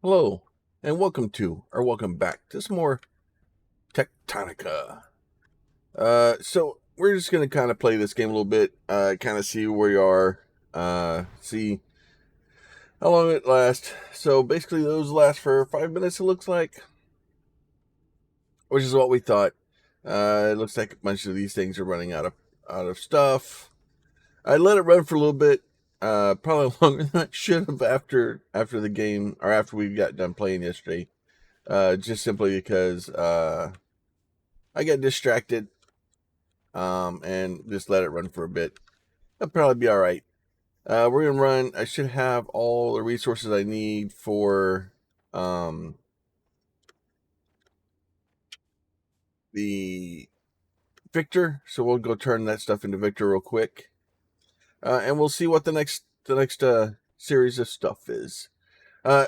Hello, and welcome back to some more Tectonica. So we're just gonna kind of play this game a little bit, kind of see where you are, see how long it lasts. So basically, those last for 5 minutes. It looks like, which is what we thought. It looks like a bunch of these things are running out of stuff. I let it run for a little bit, probably longer than I should have after the game or after we got done playing yesterday. Just simply because I got distracted, and just let it run for a bit. That'll probably be all right. We're gonna run. I should have all the resources I need for the Victor, so we'll go turn that stuff into Victor real quick, and we'll see what the next series of stuff is. Uh,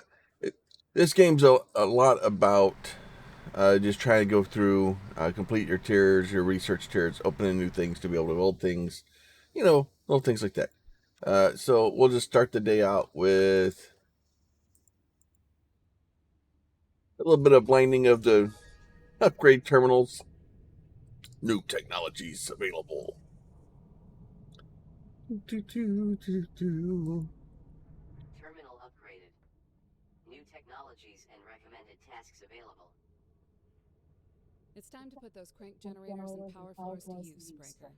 this game's a lot about just trying to go through, complete your tiers, your research tiers, opening new things to be able to build things, little things like that. So we'll just start the day out with a little bit of blinding of the upgrade terminals. New technologies available. Terminal upgraded. New technologies and recommended tasks available. It's time to put those crank generators and power floors to use, Breaker.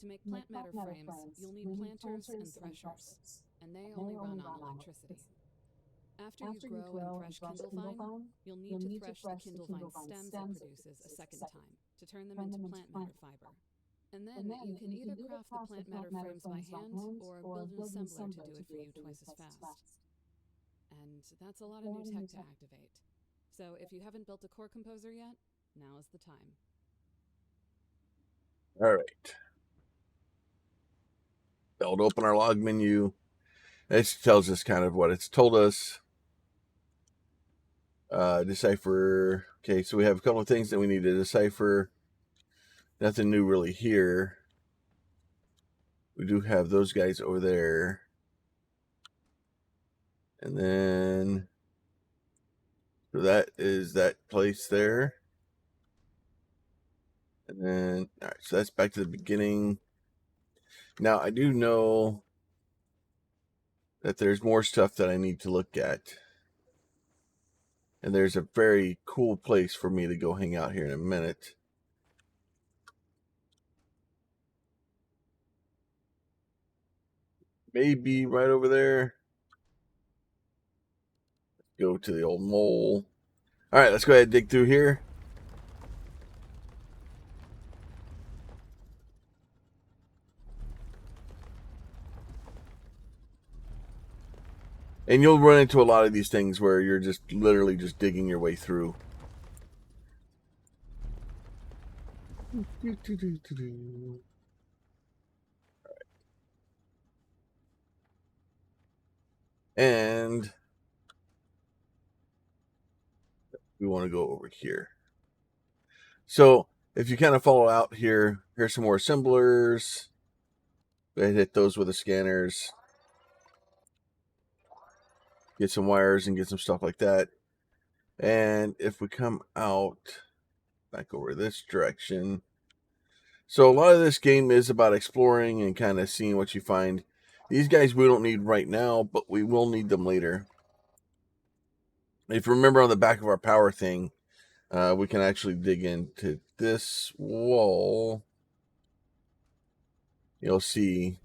To make plant matter frames, you'll need planters and threshers, and they only run on electricity. After you grow and thresh kindlevine, you'll need to thresh the kindlevine stems it produces a second time to turn them into plant matter fiber. And then you can either craft the plant matter frames by hand or build an assembler to do it for you twice as fast. And that's a lot of new tech to activate. So if you haven't built a core composer yet, now is the time. All right. That'll open our log menu. It tells us kind of what it's told us. Decipher. Okay, so we have a couple of things that we need to decipher. Nothing new really here. We do have those guys over there. And then, so that is that place there. And then, all right, so that's back to the beginning. Now, I do know that there's more stuff that I need to look at. And there's a very cool place for me to go hang out here in a minute. Maybe right over there. Go to the old mole. All right, let's go ahead and dig through here. And you'll run into a lot of these things where you're just literally just digging your way through. And we want to go over here. So if you kind of follow out here, here's some more assemblers. Go ahead and hit those with the scanners. Get some wires and get some stuff like that. And if we come out back over this direction. So a lot of this game is about exploring and kind of seeing what you find. These guys we don't need right now, but we will need them later. If you remember on the back of our power thing, we can actually dig into this wall. You'll see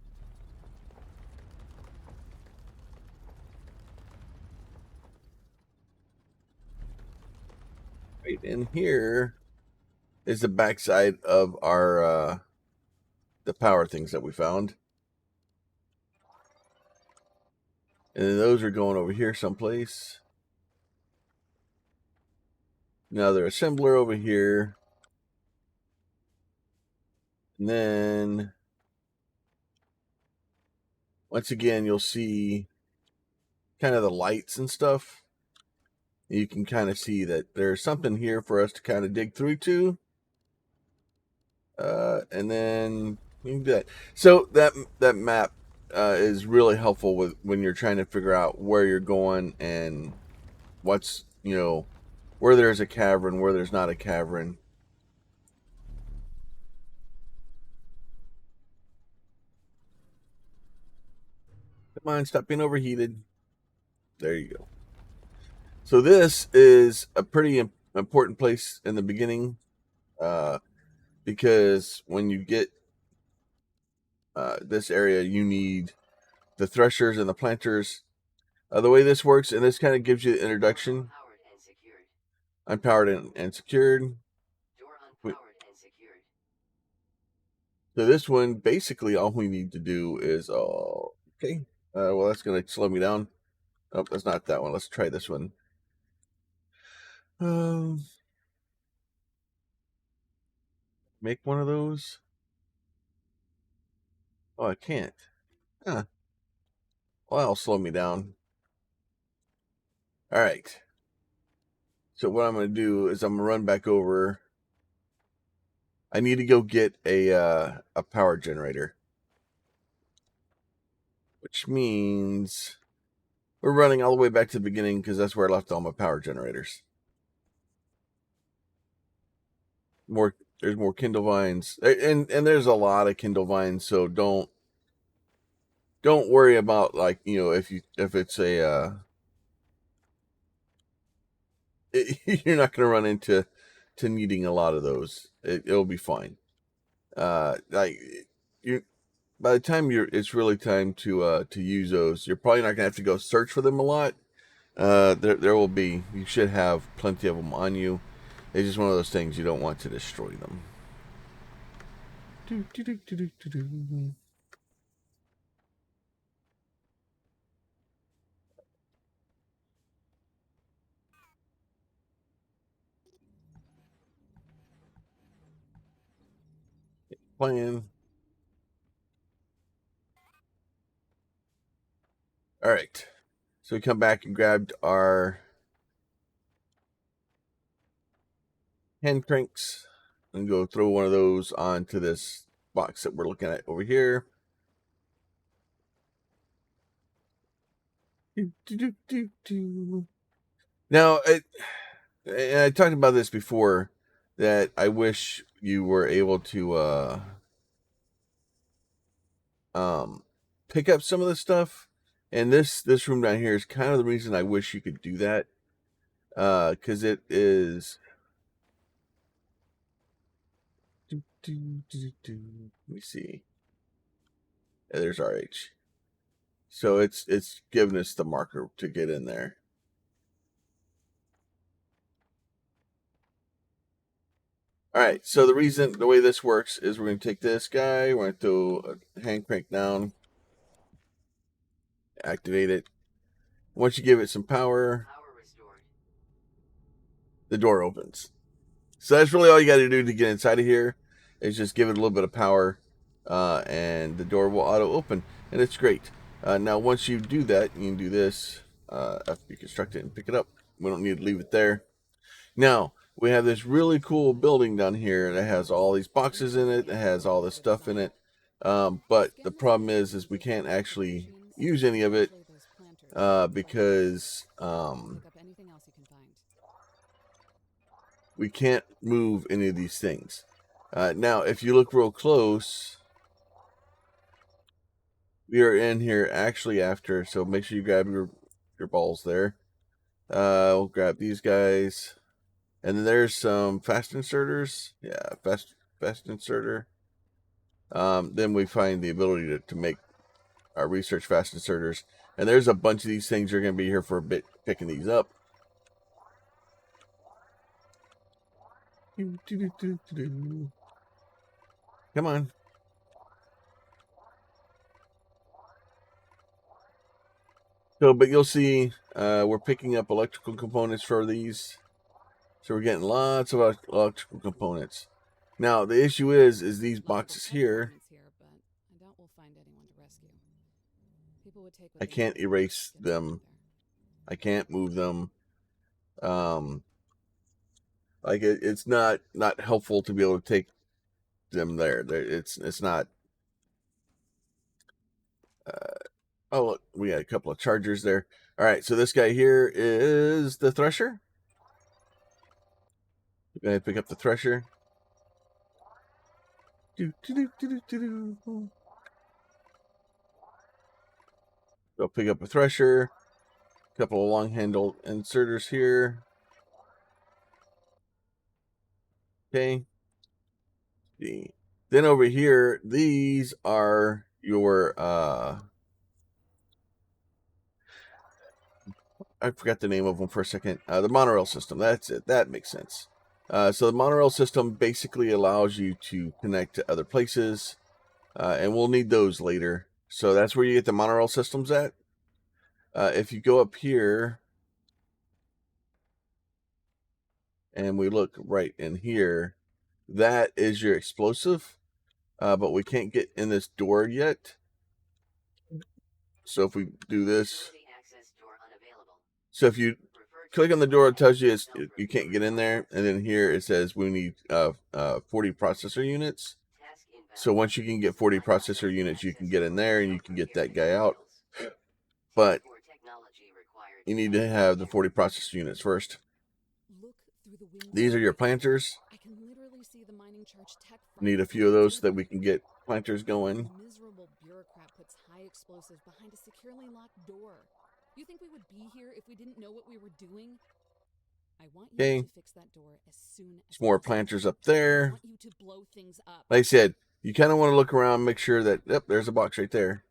right in here is the backside of our the power things that we found. And then those are going over here someplace. Another assembler over here. And then once again, you'll see kind of the lights and stuff. You can kind of see that there's something here for us to kind of dig through to. And then you can do that. So that map is really helpful with when you're trying to figure out where you're going and what's, where there's a cavern, where there's not a cavern. Come on, stop being overheated. There you go. So this is a pretty important place in the beginning, because when you get this area, you need the threshers and the planters. The way this works, and this kind of gives you the introduction. Unpowered and secured. Door unpowered and secured. So this one, basically, all we need to do is, okay. Well, that's going to slow me down. Oh, that's not that one. Let's try this one. Make one of those. Oh, I can't. Huh. Well, that'll slow me down. All right. So what I'm going to do is I'm going to run back over. I need to go get a power generator, which means we're running all the way back to the beginning because that's where I left all my power generators. There's more Kindle vines, and there's a lot of Kindle vines, so don't worry about, like, if it's a you're not going to run into needing a lot of those. It'll be fine. Like, you by the time it's really time to use those, you're probably not going to have to go search for them a lot. There will be, you should have plenty of them on you. It's just one of those things, you don't want to destroy them. Plan. All right. So we come back and grabbed our hand cranks and go throw one of those onto this box that we're looking at over here. Now, and I talked about this before, that I wish you were able to pick up some of the stuff. And this room down here is kind of the reason I wish you could do that. Because it is. Let me see. Yeah, there's RH. So it's giving us the marker to get in there. All right, so the way this works is we're going to take this guy, we're going to throw a hand crank down, activate it. Once you give it some power, the door opens. So that's really all you got to do to get inside of here, is just give it a little bit of power, and the door will auto open, and it's great. Now, once you do that, you can do this after you construct it and pick it up. We don't need to leave it there. Now, we have this really cool building down here that has all these boxes in it. It has all this stuff in it. But the problem is we can't actually use any of it because we can't move any of these things. Now, if you look real close, we are in here actually after, so make sure you grab your balls there. We'll grab these guys. And then there's some fast inserters. Yeah, fast inserter. Then we find the ability to make our research fast inserters. And there's a bunch of these things. You're going to be here for a bit picking these up. Come on. So, but you'll see we're picking up electrical components for these. So we're getting lots of electrical components. Now, the issue is these boxes here. I can't erase them. I can't move them. Like it's not helpful to be able to take them there. It's not. Oh, look, we got a couple of chargers there. All right, so this guy here is the Thresher. We're going to pick up the Thresher. Go pick up a Thresher. A couple of long-handled inserters here. Okay. Then over here, these are your I forgot the name of them for a second. The monorail system. That's it. That makes sense. So the monorail system basically allows you to connect to other places, and we'll need those later. So that's where you get the monorail systems at. If you go up here and we look right in here, that is your explosive, but we can't get in this door yet. So if we do this, so if you click on the door, it tells you you can't get in there, and then here it says we need 40 processor units. So once you can get 40 processor units, you can get in there and you can get that guy out. But you need to have the 40 processor units first. These are your planters. I can literally see the mining charge tech. Need a few of those so that we can get planters going. Miserable bureaucrat puts high explosives behind a securely locked door. You think we would be here if we didn't know what we were doing? I want you to fix that door as soon as more planters up there. I want you to blow things up. Like I said, you kind of want to look around, make sure that, yep, there's a box right there.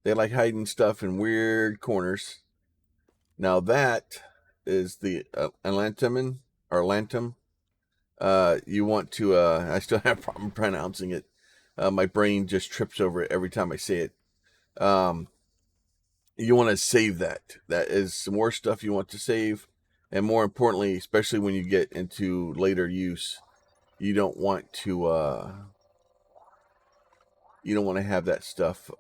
They like hiding stuff in weird corners. Now that is the Atlantum or Lantum. You want to, I still have a problem pronouncing it. My brain just trips over it every time I say it. You want to save that. That is some more stuff you want to save. And more importantly, especially when you get into later use, you don't want to have that stuff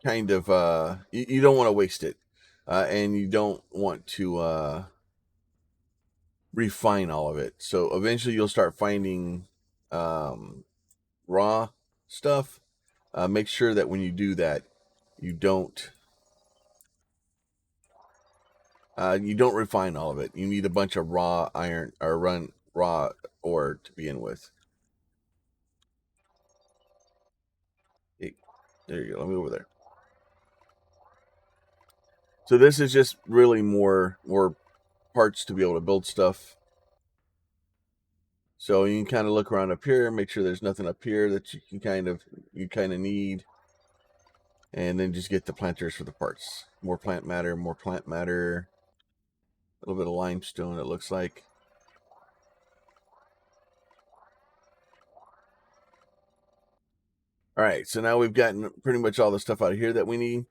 kind of you don't want to waste it, and you don't want to refine all of it. So eventually you'll start finding raw stuff. Make sure that when you do that, you don't refine all of it. You need a bunch of raw iron or raw ore to begin with. Hey, there you go. Let me over there. So this is just really more parts to be able to build stuff. So you can kind of look around up here, make sure there's nothing up here that you kind of need, and then just get the planters for the parts. More plant matter, a little bit of limestone. It looks like. All right, so now we've gotten pretty much all the stuff out of here that we need.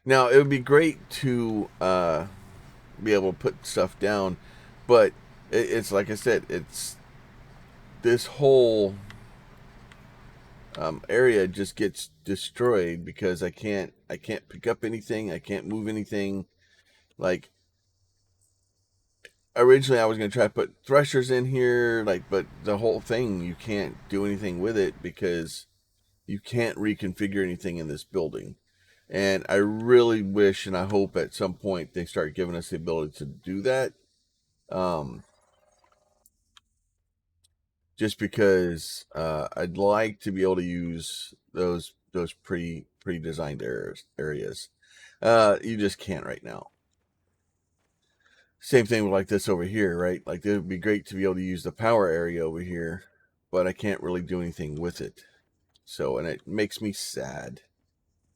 Now it would be great to be able to put stuff down, but it's like I said, it's this whole area just gets destroyed because I can't pick up anything. I can't move anything. Like originally I was going to try to put threshers in here, but the whole thing, you can't do anything with it because you can't reconfigure anything in this building. And I really wish and I hope at some point they start giving us the ability to do that. Just because I'd like to be able to use those pre-designed areas. You just can't right now. Same thing with like this over here, right? Like it would be great to be able to use the power area over here, but I can't really do anything with it. So, and it makes me sad.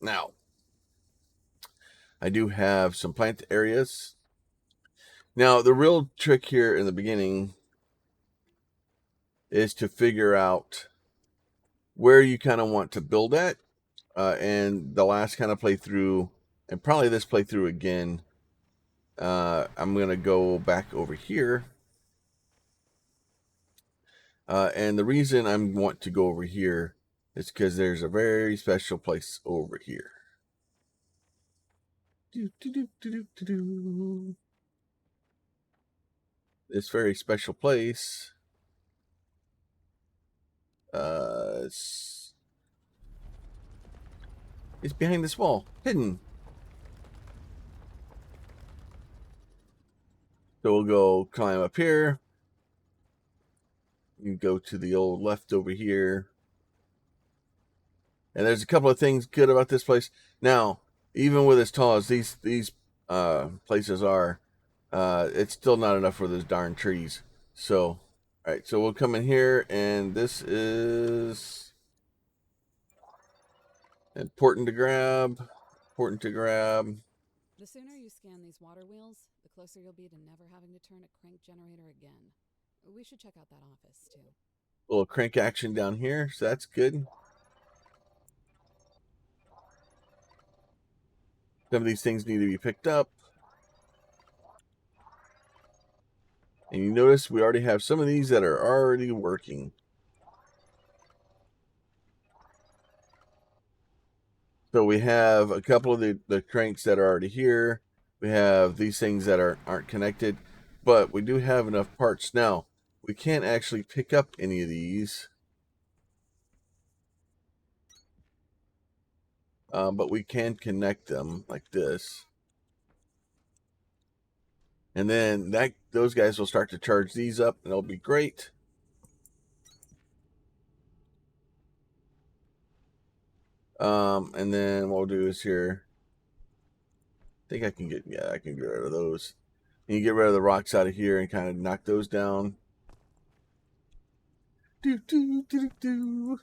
Now, I do have some plant areas. Now, the real trick here in the beginning is to figure out where you kind of want to build at. And the last kind of playthrough, and probably this playthrough again, I'm going to go back over here. And the reason I want to go over here is because there's a very special place over here. This very special place It's behind this wall, hidden. So we'll go climb up here. You go to the old left over here. And there's a couple of things good about this place. Now, even with as tall as these places are, it's still not enough for those darn trees. So, all right, so we'll come in here, and this is important to grab. Important to grab. The sooner you scan these water wheels, the closer you'll be to never having to turn a crank generator again. We should check out that office, too. A little crank action down here, so that's good. Some of these things need to be picked up. And you notice we already have some of these that are already working. So we have a couple of the cranks that are already here. We have these things that aren't connected. But we do have enough parts. Now, we can't actually pick up any of these. But we can connect them like this. And then those guys will start to charge these up, and it'll be great. And then what we'll do is here. I think I can get rid of those. And you get rid of the rocks out of here and kind of knock those down. Do, do, do, do, do.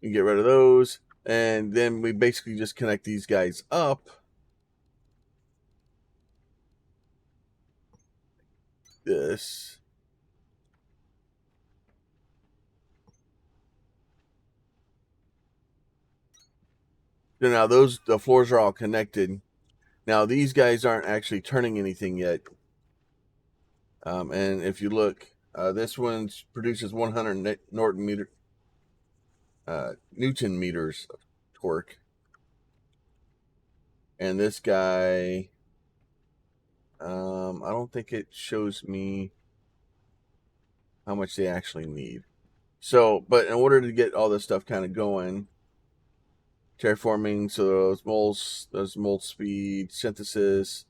You get rid of those. And then we basically just connect these guys up. This. So now the floors are all connected. Now these guys aren't actually turning anything yet. And if you look, this one produces 100 Newton meters of torque. And this guy, I don't think it shows me how much they actually need. So, but in order to get all this stuff kind of going, terraforming, so those mold speed, synthesis,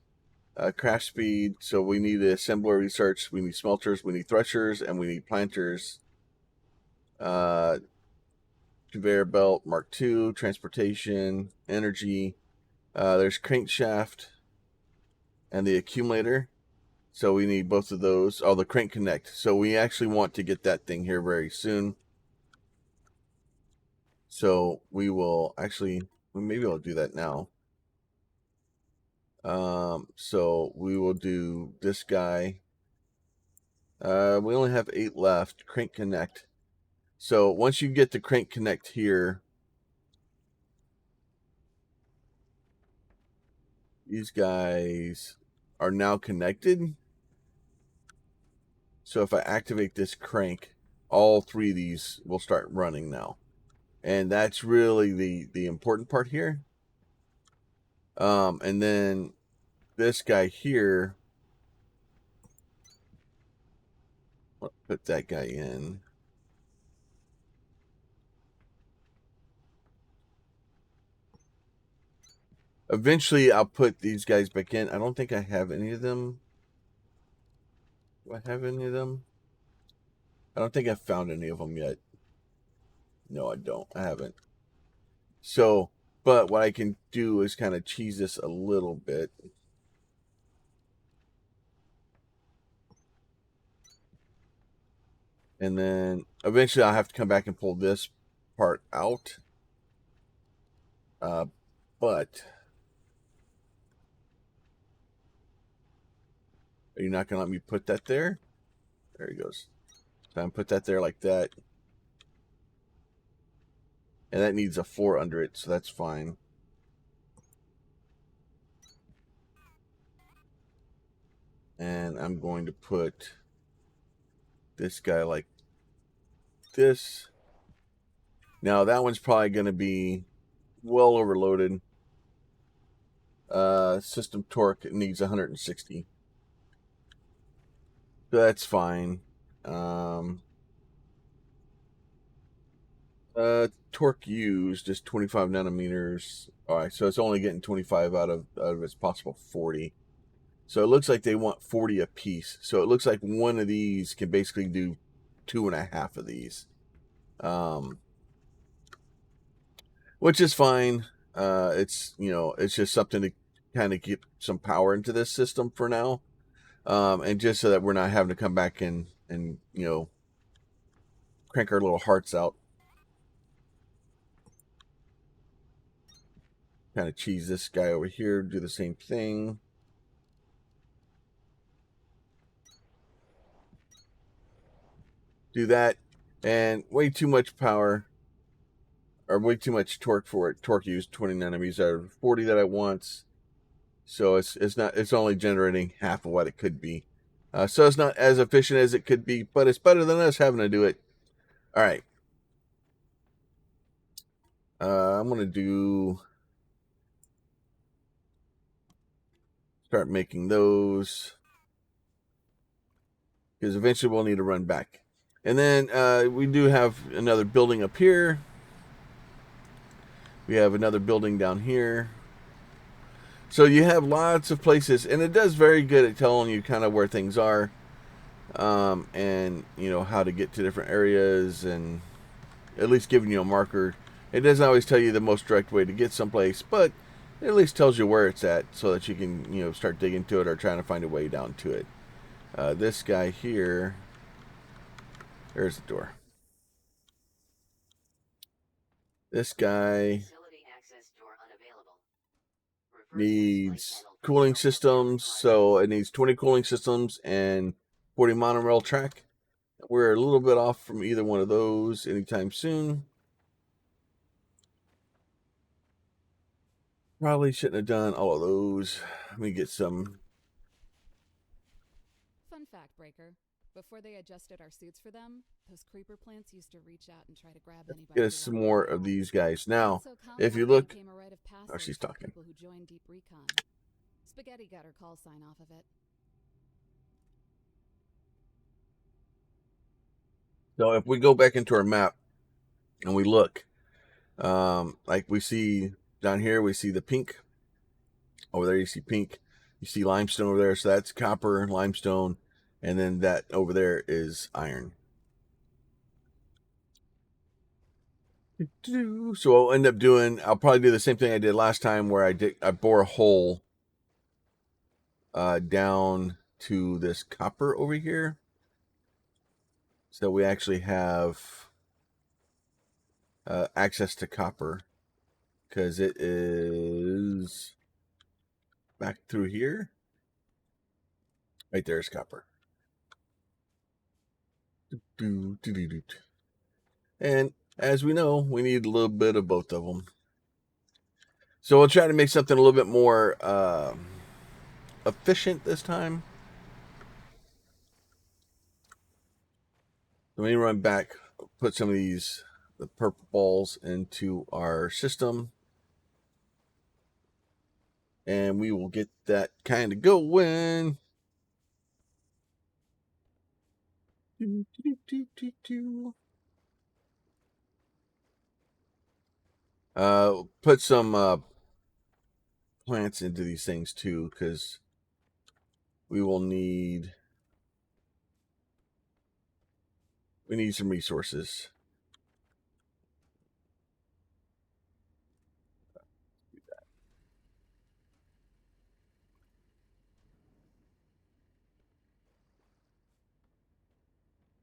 craft speed. So we need assembler research, we need smelters, we need threshers, and we need planters. Conveyor belt Mark II, transportation, energy. There's crankshaft and the accumulator. So we need both of those. Oh, the crank connect. So we actually want to get that thing here very soon. So we will actually, maybe I'll do that now. So we will do this guy. We only have 8 left. Crank connect. So once you get the crank connect here, these guys are now connected. So if I activate this crank, all 3 of these will start running now. And that's really the important part here. And then this guy here, I'll put that guy in. Eventually, I'll put these guys back in. I don't think I have any of them. Do I have any of them? I don't think I've found any of them yet. No, I don't. I haven't. So, but what I can do is kind of cheese this a little bit. And then eventually I'll have to come back and pull this part out. But are you not going to let me put that there? There he goes. So I'm put that there like that. And that needs a 4 under it, so that's fine. And I'm going to put this guy like this. Now that one's probably going to be well overloaded. System torque needs 160. So that's fine. Torque used is 25 nanometers. All right, so it's only getting 25 out of its possible 40. So it looks like they want 40 a piece. So it looks like one of these can basically do 2.5 of these, which is fine. It's it's just something to kind of get some power into this system for now, and just so that we're not having to come back and crank our little hearts out. Kind of cheese this guy over here, do the same thing. Do that, and way too much power, or way too much torque for it. Torque used 20 nanometers out of 40 that I want. So it's only generating half of what it could be. So it's not as efficient as it could be, but it's better than us having to do it. All right. I'm going to start making those, because eventually we'll need to run back. And then we do have another building up here. We have another building down here. So you have lots of places, and it does very good at telling you kind of where things are, and how to get to different areas, and at least giving you a marker. It doesn't always tell you the most direct way to get someplace, but it at least tells you where it's at, so that you can start digging to it or trying to find a way down to it. This guy here, there's the door. This guy Facility access door unavailable. Reverse needs display panel cooling personnel systems, so it needs 20 cooling systems and 40 monorail track. We're a little bit off from either one of those anytime soon. Probably shouldn't have done all of those. Let me get some. Fun fact, Breaker. Before they adjusted our suits for them, those creeper plants used to reach out and try to grab anybody. Get us some more of these guys. Now, So if you Commonwealth look, became a rite of passage oh, she's for talking. people who joined Deep Recon. Spaghetti got her call sign off of it. So if we go back into our map and we look, like we see down here, we see the pink. Over there, you see pink. You see limestone over there. So that's copper, limestone. And then that over there is iron. So I'll end up I'll probably do the same thing I did last time, where I bore a hole down to this copper over here. So we actually have access to copper, because it is back through here. Right there is copper. And as we know, we need a little bit of both of them. So we'll try to make something a little bit more efficient this time. Let me run back, put some of the purple balls into our system, and we will get that kind of going. Put some plants into these things too, because we need some resources.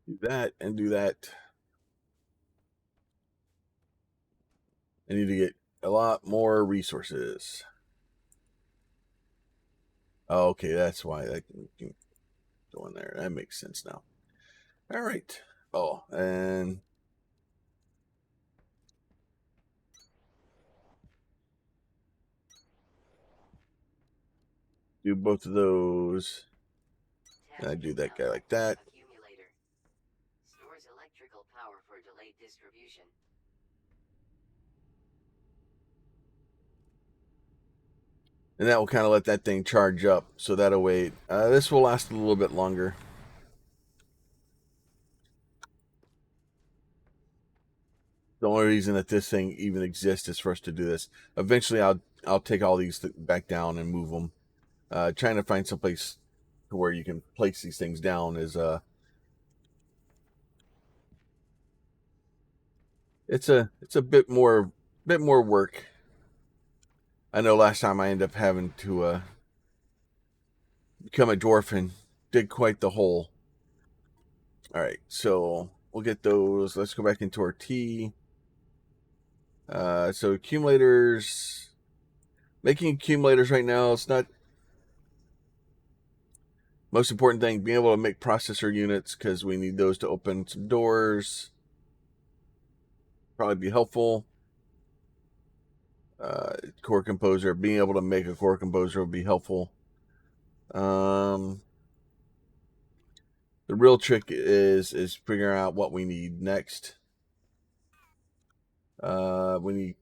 Do that and do that. I need to get a lot more resources. Oh, okay, that's why that can go in there. That makes sense now. All right. Oh, and do both of those. And I do that guy like that. Accumulator. Stores electrical power for delayed distribution. And that will kind of let that thing charge up. So that'll wait. This will last a little bit longer. The only reason that this thing even exists is for us to do this. Eventually, I'll take all these back down and move them. Trying to find someplace where you can place these things down is it's a bit more work. I know last time I ended up having to become a dwarf and dig quite the hole. All right, so we'll get those. Let's go back into our tea. So accumulators, making accumulators right now, it's not most important thing. Being able to make processor units because we need those to open some doors. Probably be helpful. Core composer, being able to make a core composer would be helpful. The real trick is figuring out what we need next. We need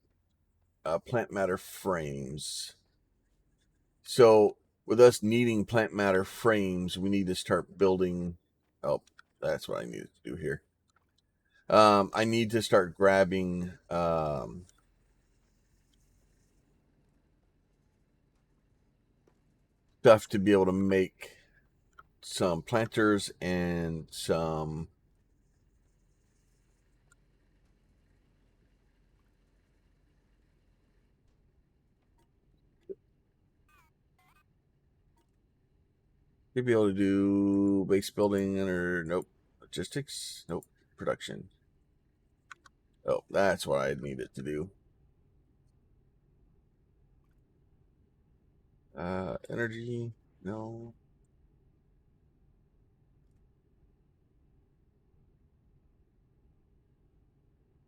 plant matter frames. So with us needing plant matter frames, we need to start building. Oh, that's what I needed to do here. I need to start grabbing stuff to be able to make some planters and some to be able to do base building or nope, logistics, nope, production. Oh, that's what I needed to do. Energy, no.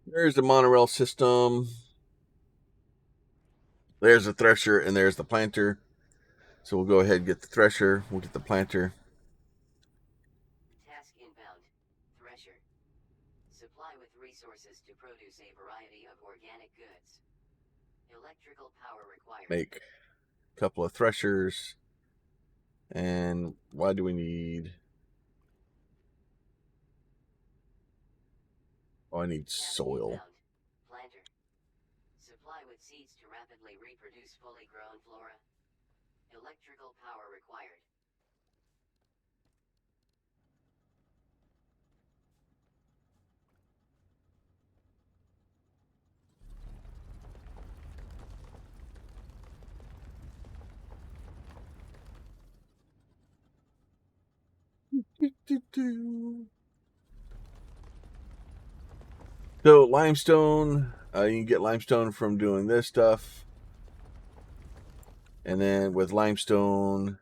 There's the monorail system. There's the thresher and there's the planter. So we'll go ahead and get the thresher. We'll get the planter. Task inbound. Thresher. Supply with resources to produce a variety of organic goods. Electrical power required. Make a couple of threshers. And why do we need... Oh, I need Task soil. inbound. Planter. Supply with seeds to rapidly reproduce fully grown flora. Electrical power required. So limestone, you can get limestone from doing this stuff. And then with limestone,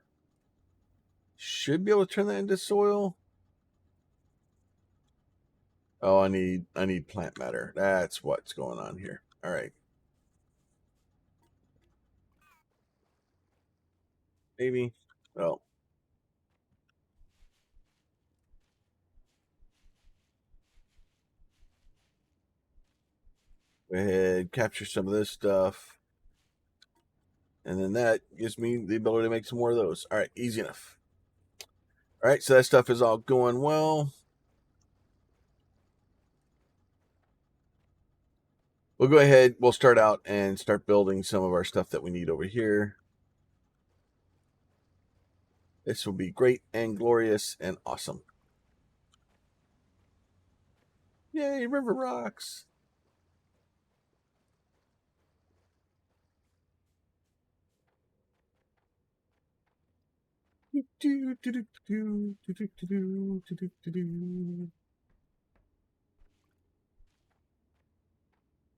should be able to turn that into soil. Oh, I need plant matter. That's what's going on here. All right. Maybe. Well. Go ahead, capture some of this stuff. And then that gives me the ability to make some more of those. All right, easy enough. All right, so that stuff is all going well. We'll go ahead, we'll start out and start building some of our stuff that we need over here. This will be great and glorious and awesome. Yay, river rocks.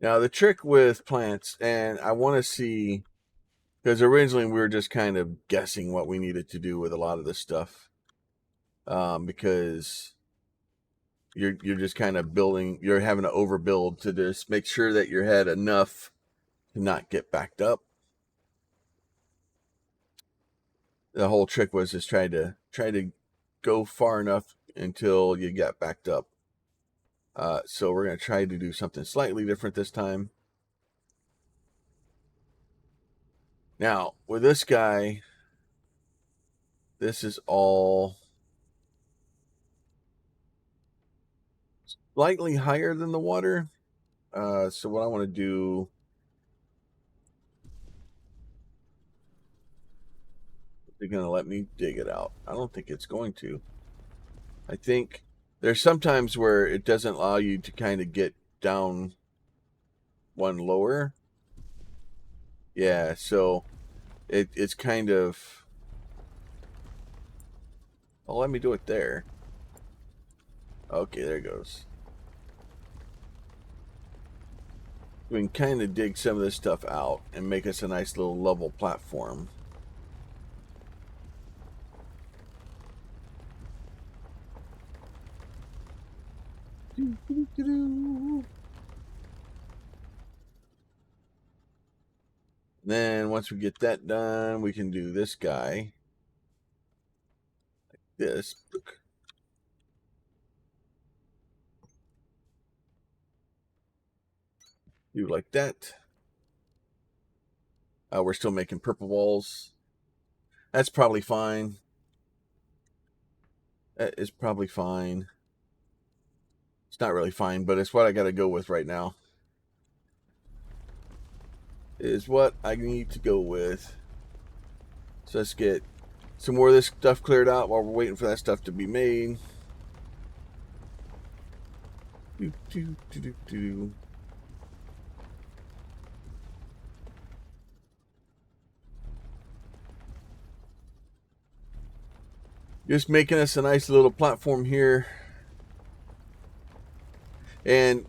Now, the trick with plants, and I want to see, because originally we were just kind of guessing what we needed to do with a lot of this stuff, because you're just kind of building, you're having to overbuild to just make sure that you had enough to not get backed up. The whole trick was just try to go far enough until you get backed up. So we're going to try to do something slightly different this time. Now, with this guy, this is all slightly higher than the water. So what I want to do, they're going to let me dig it out. I don't think it's going to. I think there's sometimes where it doesn't allow you to kind of get down one lower. Yeah, so it's kind of, oh, let me do it there. Okay, there it goes. We can kind of dig some of this stuff out and make us a nice little level platform. Then once we get that done, we can do this guy. Like this. Do like that. We're still making purple walls. That's probably fine. That is probably fine. It's not really fine, but it's what I got to go with right now. Is what I need to go with. So let's get some more of this stuff cleared out while we're waiting for that stuff to be made. Just making us a nice little platform here. And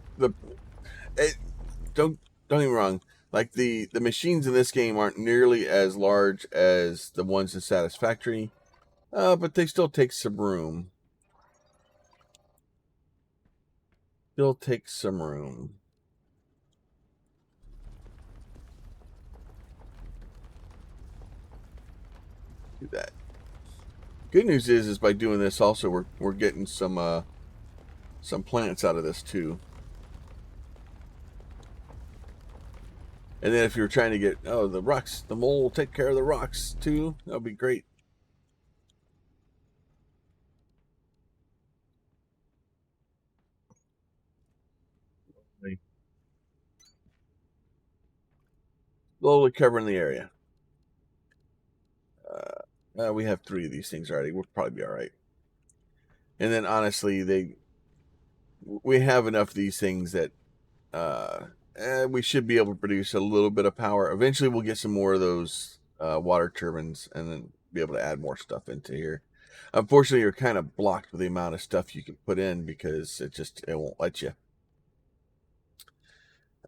don't get me wrong, like the machines in this game aren't nearly as large as the ones in Satisfactory, but they still take some room. Still take some room. Do that. Good news is by doing this also we're getting some plants out of this too. And then if you're trying to get the rocks, the mole will take care of the rocks too. That'll be great. Slowly covering the area. We have 3 of these things already. We'll probably be all right. And then honestly, we have enough of these things that we should be able to produce a little bit of power. Eventually, we'll get some more of those water turbines and then be able to add more stuff into here. Unfortunately, you're kind of blocked with the amount of stuff you can put in because it won't let you.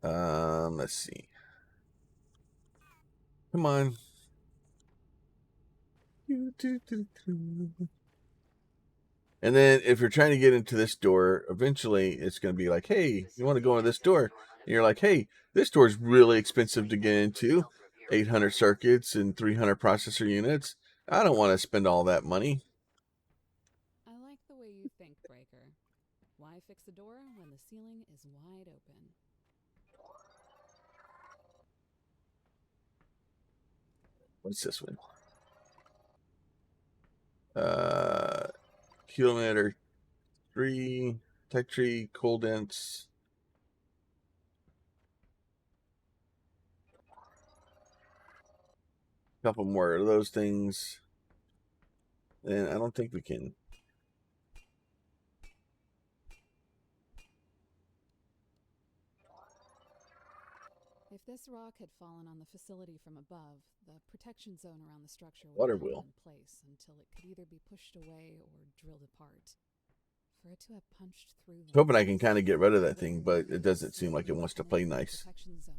Let's see. Come on. And then if you're trying to get into this door, eventually it's going to be like, hey, you want to go into this door? And you're like, hey, this door is really expensive to get into. 800 circuits and 300 processor units. I don't want to spend all that money. I like the way you think, Breaker. Why fix a door when the ceiling is wide open? What's this one? Kilometer 3, tech tree, coal dense. A couple more of those things. And I don't think we can. If this rock had fallen on the facility from above, the protection zone around the structure would Water have held wheel. in place until it could either be pushed away or drilled apart. For it to have punched through them, Hoping I can kind of get rid of that thing, but it doesn't seem like it wants to play nice. Protection zone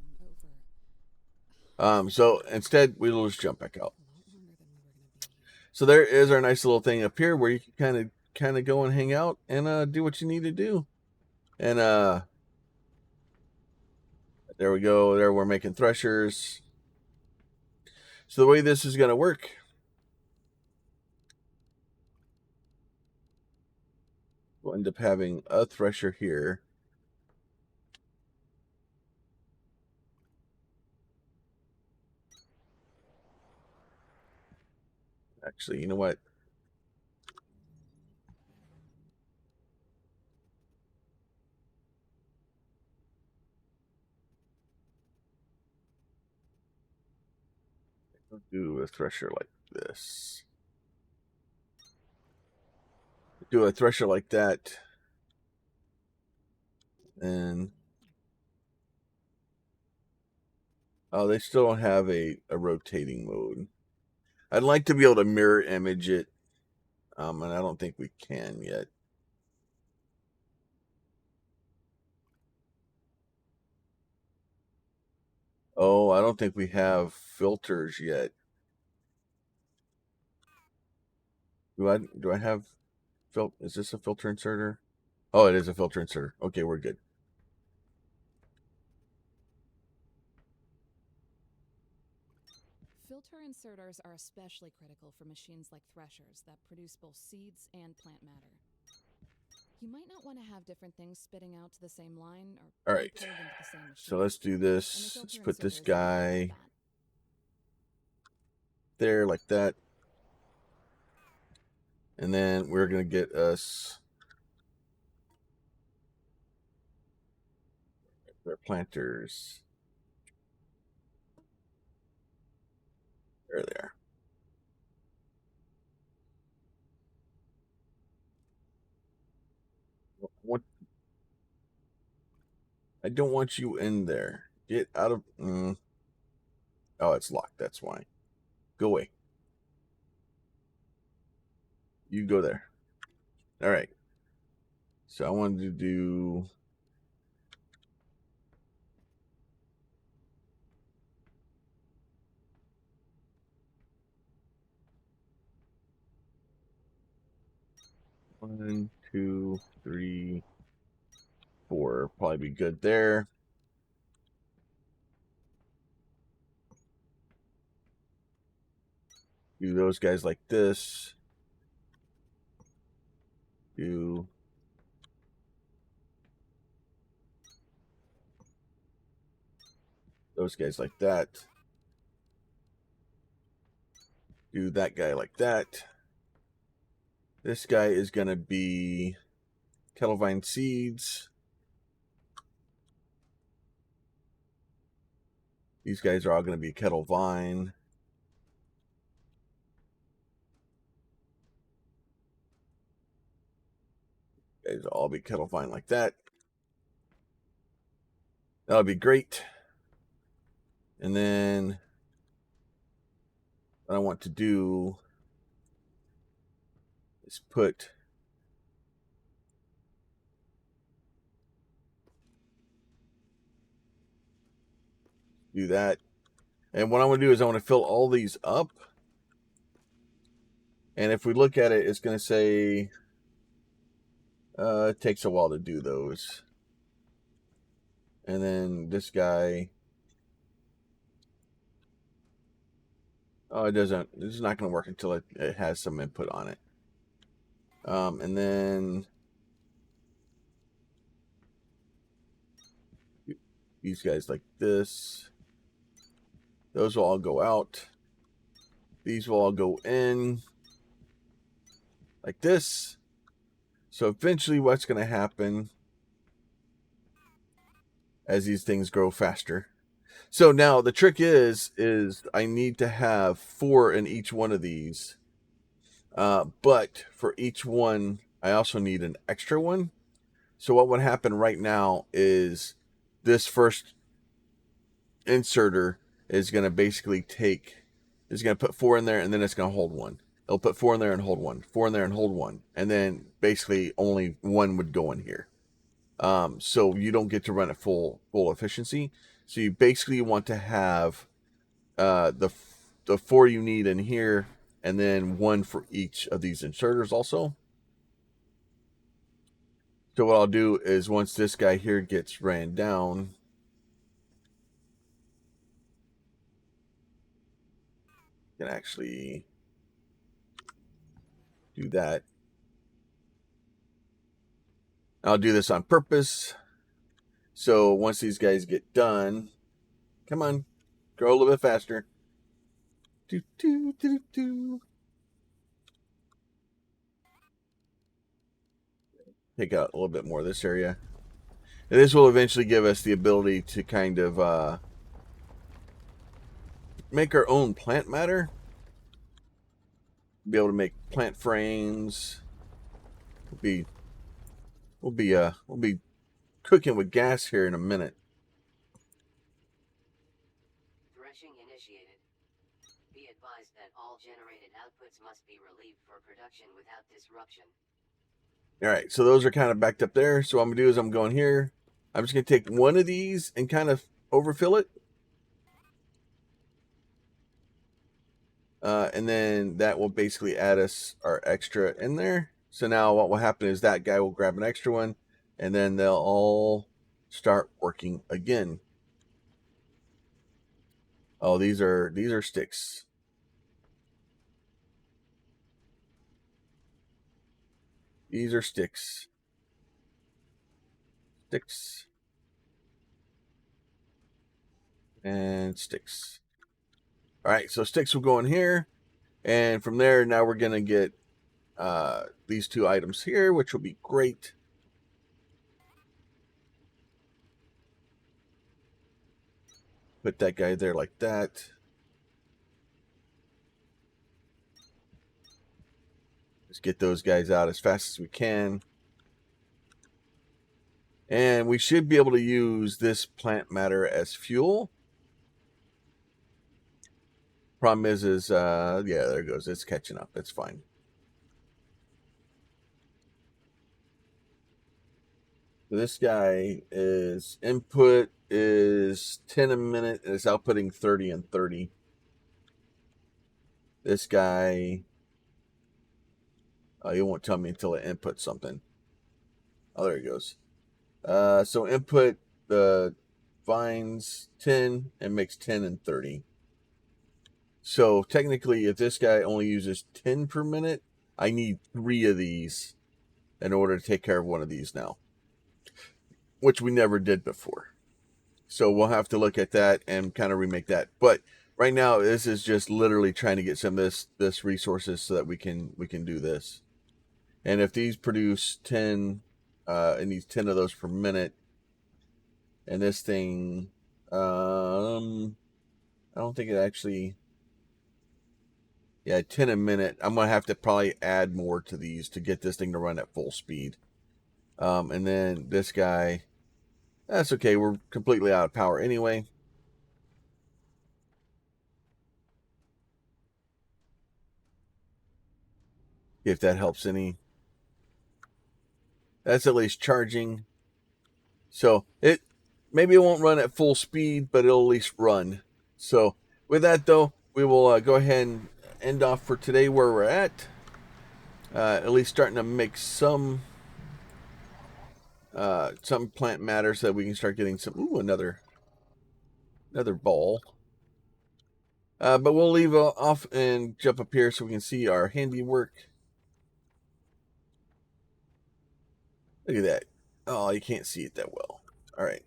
over. So instead, we'll just jump back out. A lot longer than we were going to be here. So there is our nice little thing up here where you can kind of go and hang out and do what you need to do. And there we go. There we're making threshers. So the way this is going to work, we'll end up having a thresher here. Actually, you know what? Do a thresher like this. Do a thresher like that. And oh, they still don't have a rotating mode. I'd like to be able to mirror image it, and I don't think we can yet. Oh, I don't think we have filters yet. Do I have is this a filter inserter? Oh, it is a filter inserter. Okay, we're good. Filter inserters are especially critical for machines like Threshers that produce both seeds and plant matter. You might not want to have different things spitting out to the same line or All right. pulled into the same machine. So let's do this. Let's put this guy there like that. And then we're going to get us their planters. There they are. What? I don't want you in there. Get out of... Oh, it's locked. That's why. Go away. You go there. All right. So I wanted to do... One, two, three, four. Probably be good there. Do those guys like this. Do those guys like that. Do that guy like that. This guy is going to be Kettlevine seeds. These guys are all going to be Kettlevine. Guys will all be Kettlevine like that. That'll be great. And then what I want to do is do that. And what I want to do is I want to fill all these up. And if we look at it, it's going to say it takes a while to do those. And then this guy, oh, it doesn't. This is not going to work until it has some input on it. And then these guys like this. Those will all go out. These will all go in like this. So eventually what's going to happen as these things grow faster. So now the trick is I need to have 4 in each one of these. But for each one, I also need an extra one. So what would happen right now is this first inserter is going to basically it's going to put 4 in there and then it's going to hold 1. It'll put 4 in there and hold 1, 4 in there and hold 1. And then basically only 1 would go in here. So you don't get to run at full efficiency. So you basically want to have the 4 you need in here, and then 1 for each of these inserters also. So what I'll do is once this guy here gets ran down, I can actually do that. I'll do this on purpose. So once these guys get done, come on, grow a little bit faster. Do, do, do, do. Take out a little bit more of this area. And this will eventually give us the ability to kind of make our own plant matter. Be able to make plant frames. We'll be cooking with gas here in a minute. Threshing initiated. Be advised that all generated outputs must be relieved for production without disruption. All right, so those are kind of backed up there. So what I'm gonna do is I'm going here. I'm just gonna take one of these and kind of overfill it. And then that will basically add us our extra in there. So now what will happen is that guy will grab an extra one, and then they'll all start working again. Oh, these are sticks. These are sticks. Sticks. And sticks. All right, so sticks will go in here. And from there, now we're going to get these two items here, which will be great. Put that guy there like that. Let's get those guys out as fast as we can. And we should be able to use this plant matter as fuel. Problem is yeah, there it goes. It's catching up. It's fine. So this guy is input is 10 a minute and it's outputting 30 and 30. This guy, he won't tell me until I input something. Oh, there he goes. So input the vines 10 and makes 10 and 30. So technically, if this guy only uses 10 per minute, I need 3 of these in order to take care of one of these now, which we never did before. So we'll have to look at that and kind of remake that. But right now, this is just literally trying to get some of this resources so that we can do this. And if these produce 10, it needs 10 of those per minute, and this thing, I don't think it actually. Yeah, 10 a minute. I'm going to have to probably add more to these to get this thing to run at full speed. And then this guy, that's okay. We're completely out of power anyway. If that helps any. That's at least charging. So maybe it won't run at full speed, but it'll at least run. So with that though, we will go ahead and end off for today where we're at least starting to make some plant matter so that we can start getting some. Ooh, another ball. But we'll leave off and jump up here so we can see our handiwork. Look at that. Oh, you can't see it that well. All right,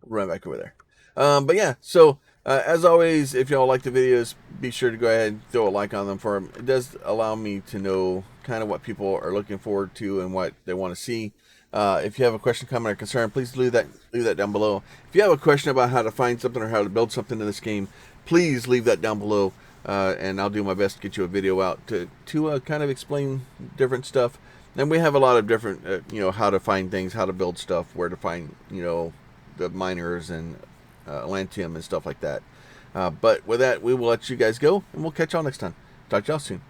run back over there. But yeah, so as always, if y'all like the videos, be sure to go ahead and throw a like on them for them. It does allow me to know kind of what people are looking forward to and what they want to see. If you have a question, comment, or concern, please leave that down below. If you have a question about how to find something or how to build something in this game, please leave that down below, and I'll do my best to get you a video out to kind of explain different stuff. And we have a lot of different, how to find things, how to build stuff, where to find, the miners and Atlantium and stuff like that. But with that, we will let you guys go, and we'll catch y'all next time. Talk to y'all soon.